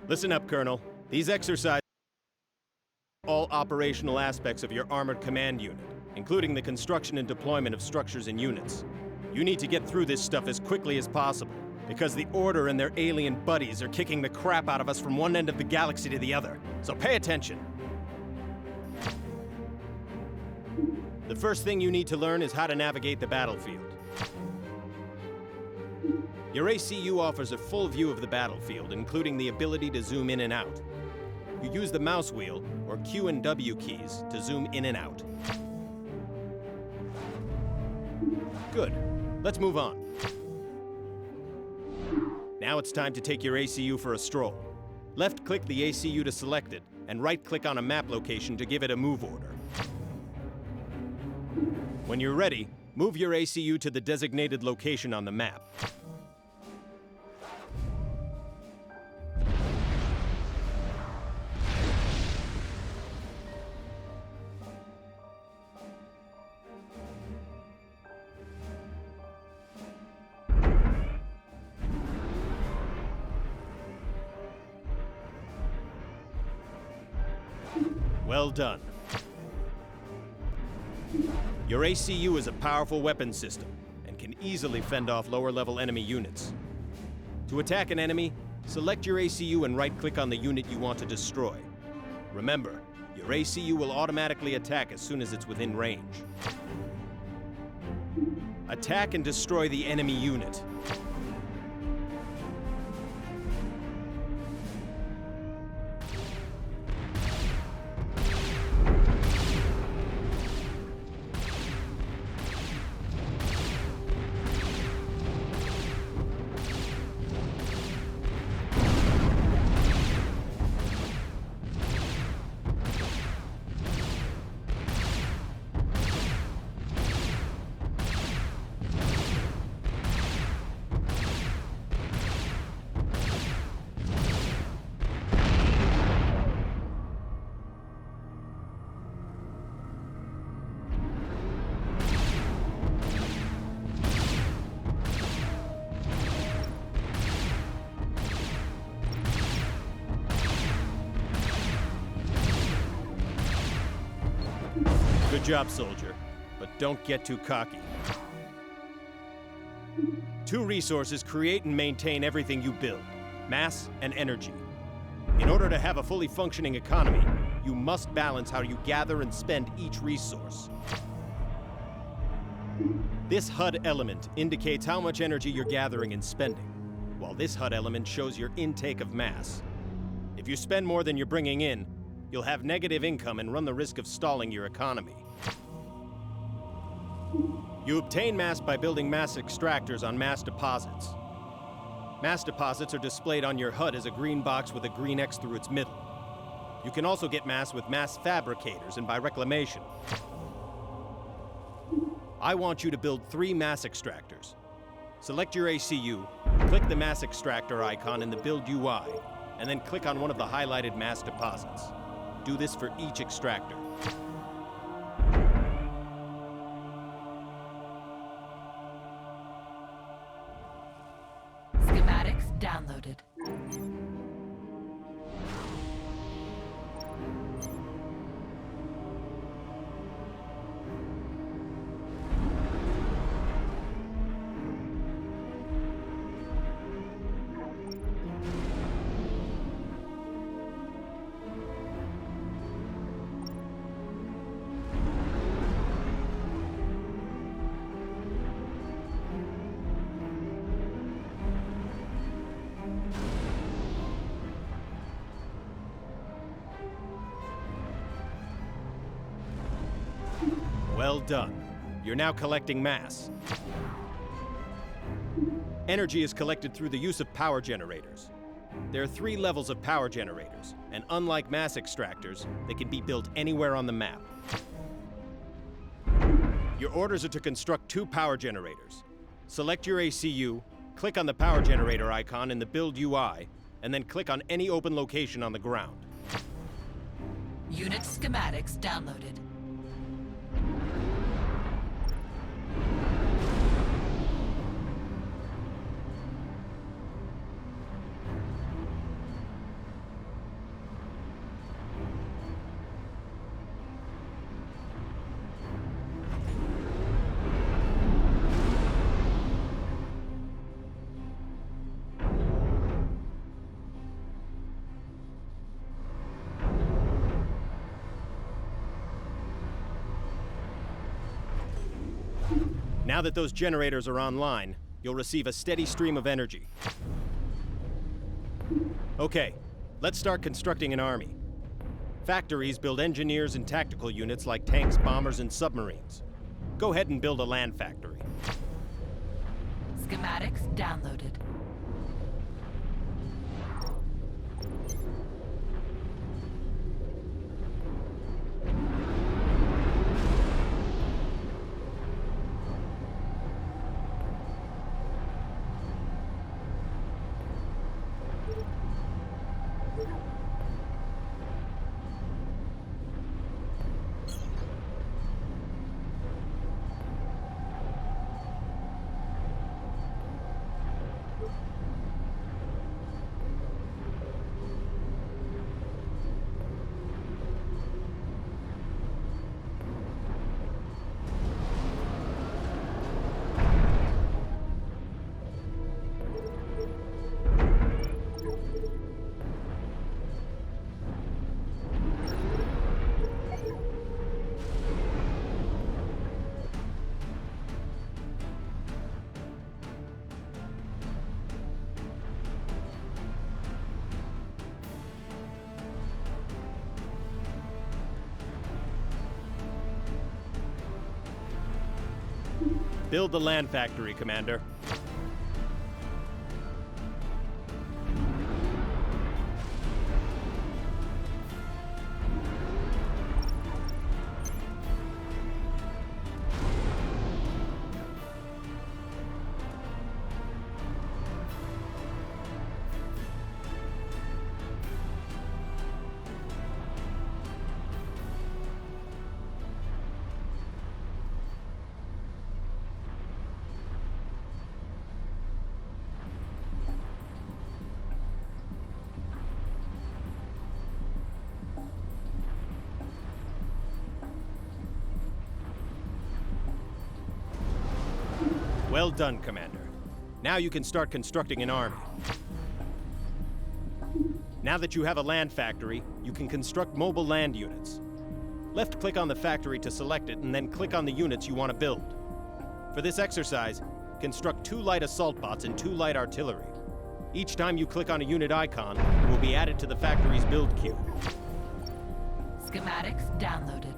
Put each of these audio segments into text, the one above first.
Listen up, Colonel. These exercises all operational aspects of your armored command unit, including the construction and deployment of structures and units. You need to get through this stuff as quickly as possible, because the Order and their alien buddies are kicking the crap out of us from one end of the galaxy to the other. So pay attention. The first thing you need to learn is how to navigate the battlefield. Your ACU offers a full view of the battlefield, including the ability to zoom in and out. You use the mouse wheel, or Q and W keys, to zoom in and out. Good. Let's move on. Now it's time to take your ACU for a stroll. Left-click the ACU to select it, and right-click on a map location to give it a move order. When you're ready, move your ACU to the designated location on the map. Well done. Your ACU is a powerful weapon system and can easily fend off lower-level enemy units. To attack an enemy, select your ACU and right-click on the unit you want to destroy. Remember, your ACU will automatically attack as soon as it's within range. Attack and destroy the enemy unit. Good job, soldier, but don't get too cocky. Two resources create and maintain everything you build: mass and energy. In order to have a fully functioning economy, you must balance how you gather and spend each resource. This HUD element indicates how much energy you're gathering and spending, while this HUD element shows your intake of mass. If you spend more than you're bringing in, you'll have negative income and run the risk of stalling your economy. You obtain mass by building mass extractors on mass deposits. Mass deposits are displayed on your HUD as a green box with a green X through its middle. You can also get mass with mass fabricators and by reclamation. I want you to build 3 mass extractors. Select your ACU, click the mass extractor icon in the Build UI, and then click on one of the highlighted mass deposits. Do this for each extractor. Schematics downloaded. Well done. You're now collecting mass. Energy is collected through the use of power generators. There are 3 levels of power generators, and unlike mass extractors, they can be built anywhere on the map. Your orders are to construct 2 power generators. Select your ACU, click on the power generator icon in the Build UI, and then click on any open location on the ground. Unit schematics downloaded. Now that those generators are online, you'll receive a steady stream of energy. Okay, let's start constructing an army. Factories build engineers and tactical units like tanks, bombers, and submarines. Go ahead and build a land factory. Schematics downloaded. Build the land factory, Commander. Well done, Commander. Now you can start constructing an army. Now that you have a land factory, you can construct mobile land units. Left-click on the factory to select it, and then click on the units you want to build. For this exercise, construct 2 light assault bots and 2 light artillery. Each time you click on a unit icon, it will be added to the factory's build queue. Schematics downloaded.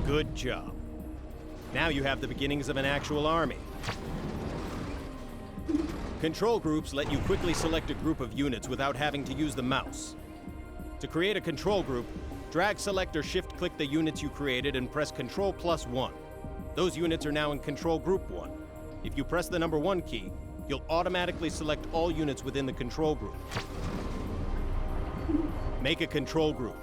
Good job. Now you have the beginnings of an actual army. Control groups let you quickly select a group of units without having to use the mouse. To create a control group, drag, select, or shift-click the units you created and press Ctrl+1. Those units are now in Control Group 1. If you press the number 1 key, you'll automatically select all units within the control group. Make a control group.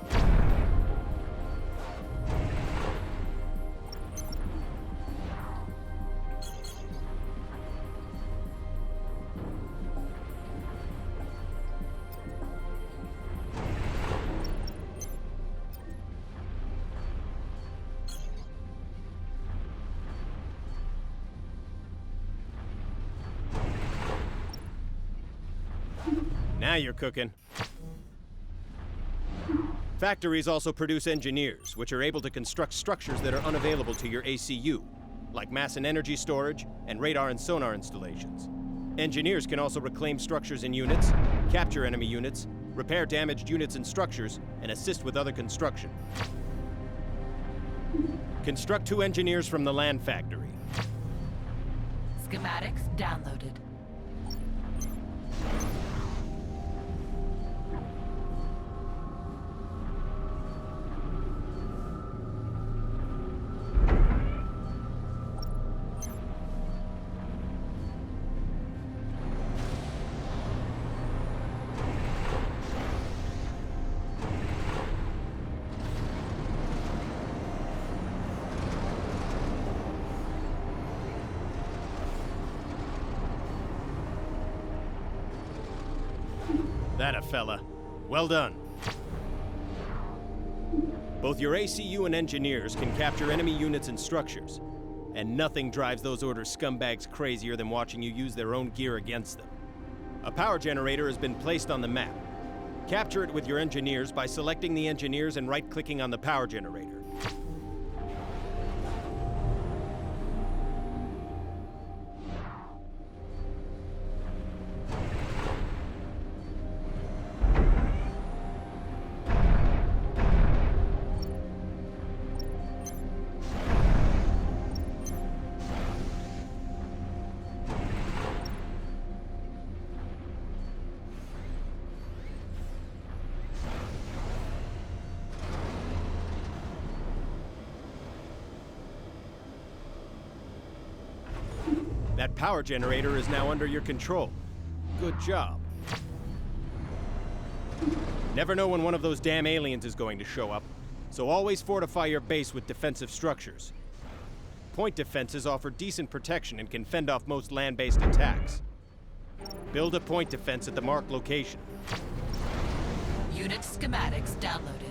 Now you're cooking. Factories also produce engineers, which are able to construct structures that are unavailable to your ACU, like mass and energy storage and radar and sonar installations. Engineers can also reclaim structures and units, capture enemy units, repair damaged units and structures, and assist with other construction. Construct 2 engineers from the land factory. Schematics downloaded. That a fella. Well done. Both your ACU and engineers can capture enemy units and structures, and nothing drives those Order scumbags crazier than watching you use their own gear against them. A power generator has been placed on the map. Capture it with your engineers by selecting the engineers and right-clicking on the power generator. That power generator is now under your control. Good job. Never know when one of those damn aliens is going to show up, so always fortify your base with defensive structures. Point defenses offer decent protection and can fend off most land-based attacks. Build a point defense at the marked location. Unit schematics downloaded.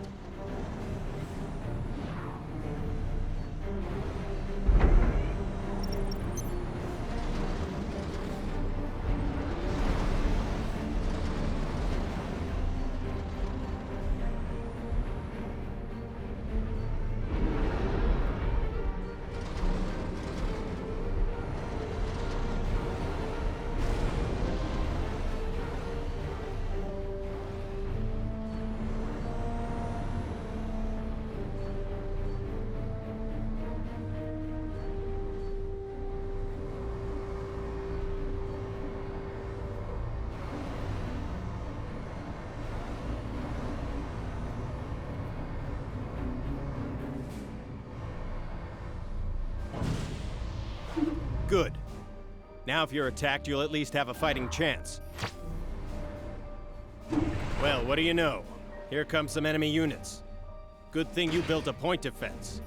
Good. Now if you're attacked, you'll at least have a fighting chance. Well, what do you know? Here come some enemy units. Good thing you built a point defense.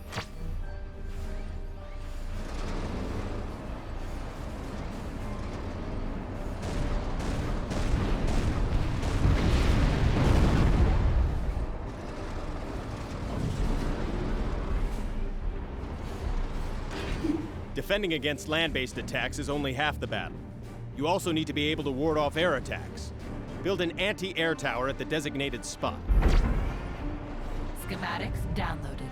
Defending against land-based attacks is only half the battle. You also need to be able to ward off air attacks. Build an anti-air tower at the designated spot. Schematics downloaded.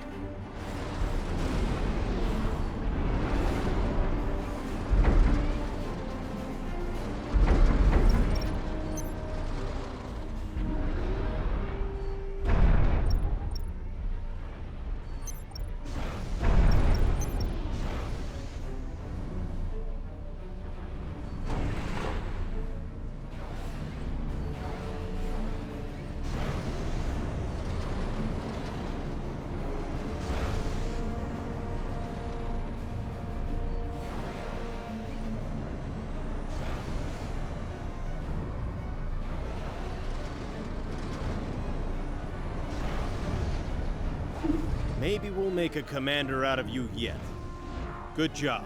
Maybe we'll make a commander out of you yet. Good job.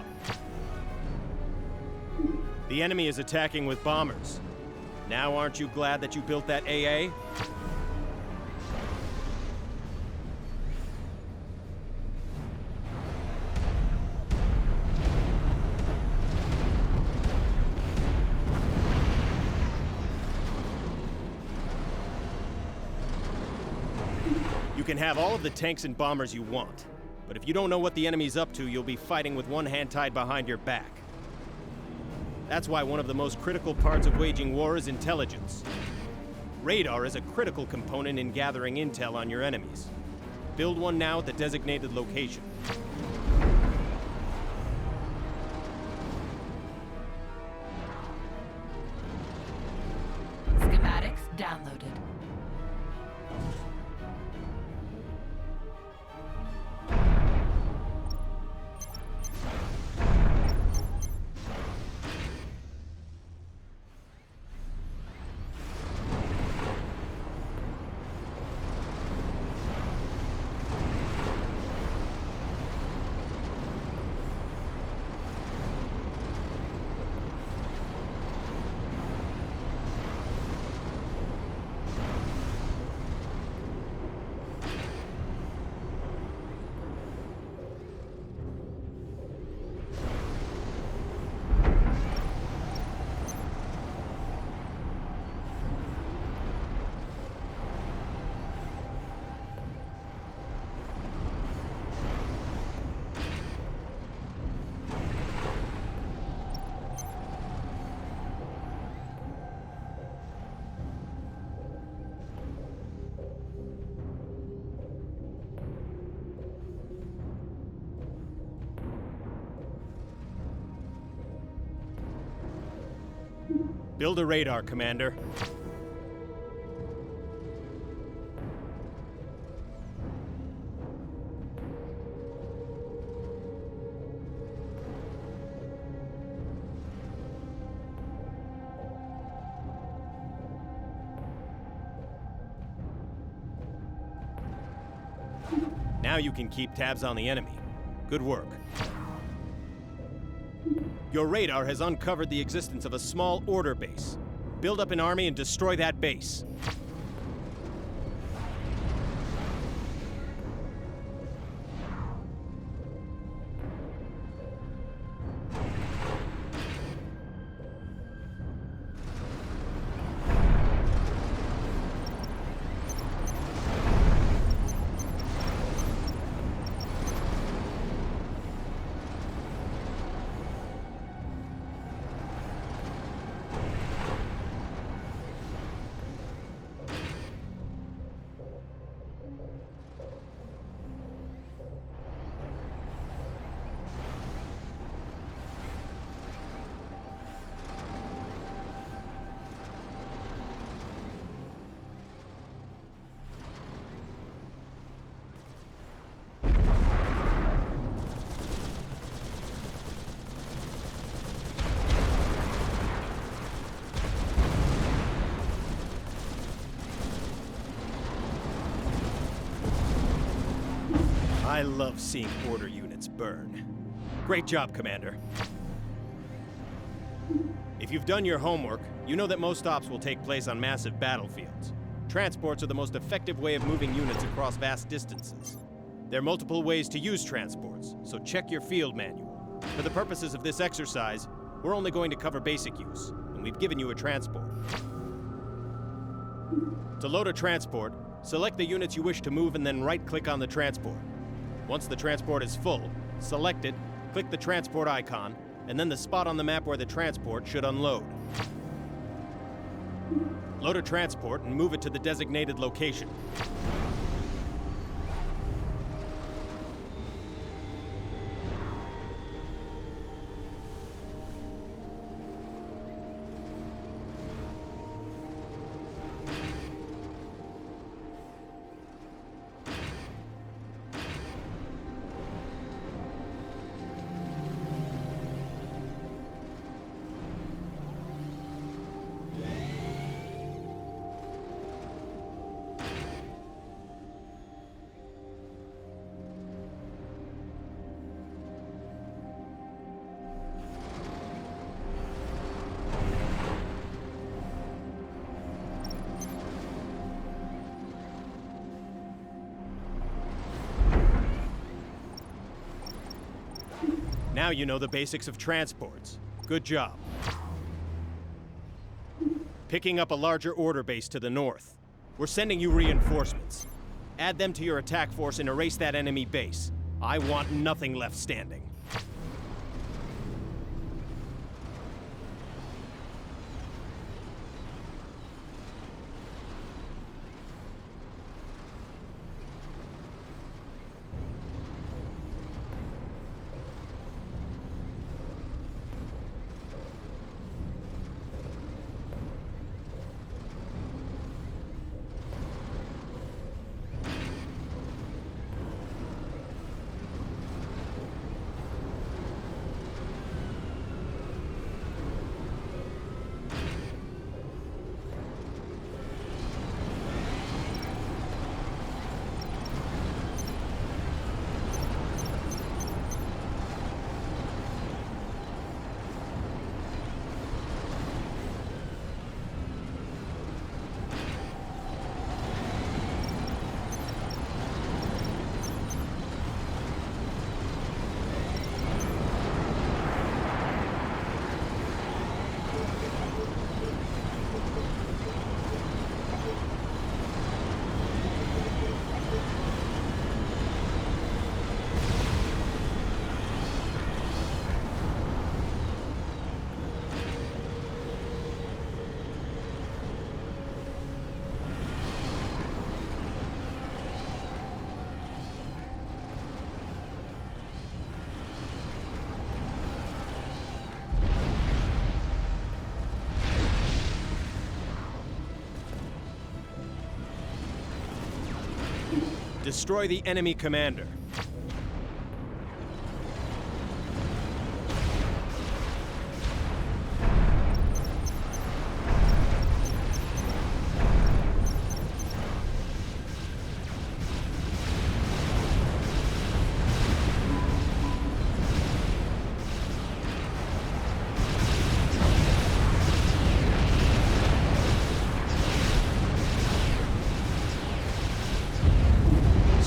The enemy is attacking with bombers. Now aren't you glad that you built that AA? You can have all of the tanks and bombers you want, but if you don't know what the enemy's up to, you'll be fighting with one hand tied behind your back. That's why one of the most critical parts of waging war is intelligence. Radar is a critical component in gathering intel on your enemies. Build one now at the designated location. Schematics downloaded. Build a radar, Commander. Now you can keep tabs on the enemy. Good work. Your radar has uncovered the existence of a small order base. Build up an army and destroy that base. I love seeing order units burn. Great job, Commander. If you've done your homework, you know that most ops will take place on massive battlefields. Transports are the most effective way of moving units across vast distances. There are multiple ways to use transports, so check your field manual. For the purposes of this exercise, we're only going to cover basic use, and we've given you a transport. To load a transport, select the units you wish to move and then right-click on the transport. Once the transport is full, select it, click the transport icon, and then the spot on the map where the transport should unload. Load a transport and move it to the designated location. Now you know the basics of transports. Good job. Picking up a larger order base to the north. We're sending you reinforcements. Add them to your attack force and erase that enemy base. I want nothing left standing. Destroy the enemy commander.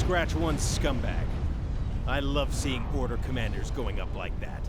Scratch one scumbag. I love seeing Order commanders going up like that.